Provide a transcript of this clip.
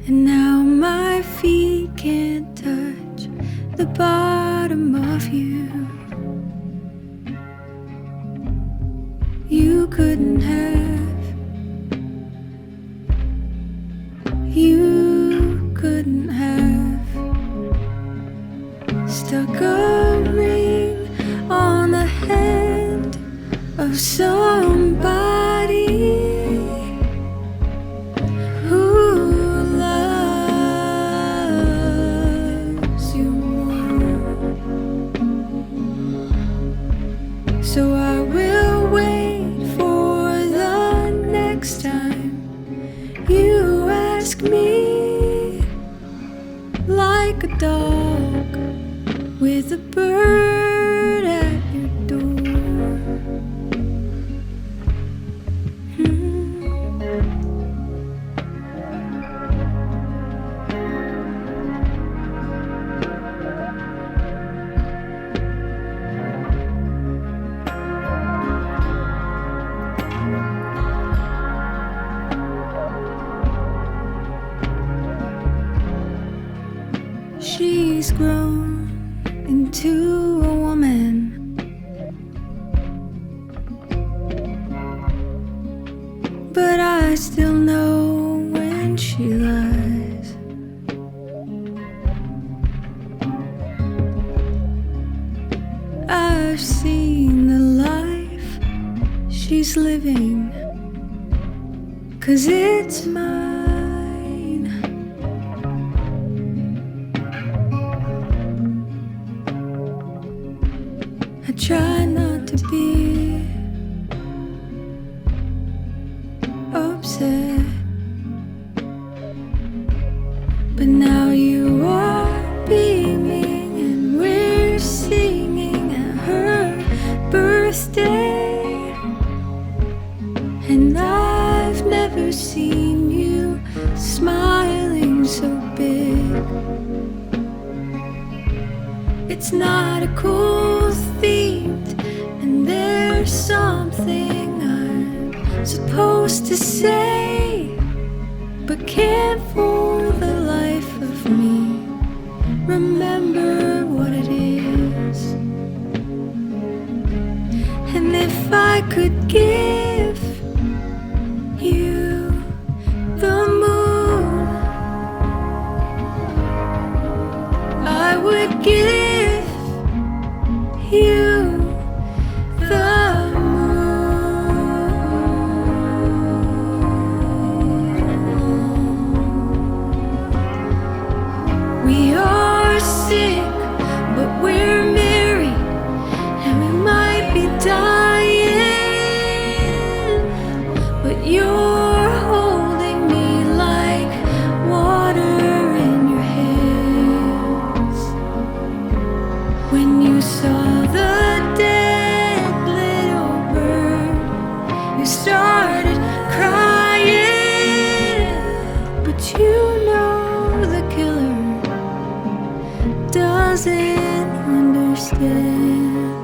And now my feet can't touch the bottom of you. You couldn't have, you couldn't have stuck a ring on the hand of somebody who loves you more. So I will wait for the next time you ask me, like a dog with a bird at your door. She's grown into a woman, but I still know when she lies. I've seen the life she's living, 'cause it's mine. I try not to be upset, but now you are beaming and we're singing at her birthday. And I've never seen you smiling so big. It's not a cool theme, and there's something I'm supposed to say, but can't for the life of me remember what it is. And if I could give you the moon, I would give you the moon. We are sick, but we're merry, and we might be dying, but you're holding me like water in your hands. When you saw the dead little bird, you started crying, but you know the killer doesn't understand.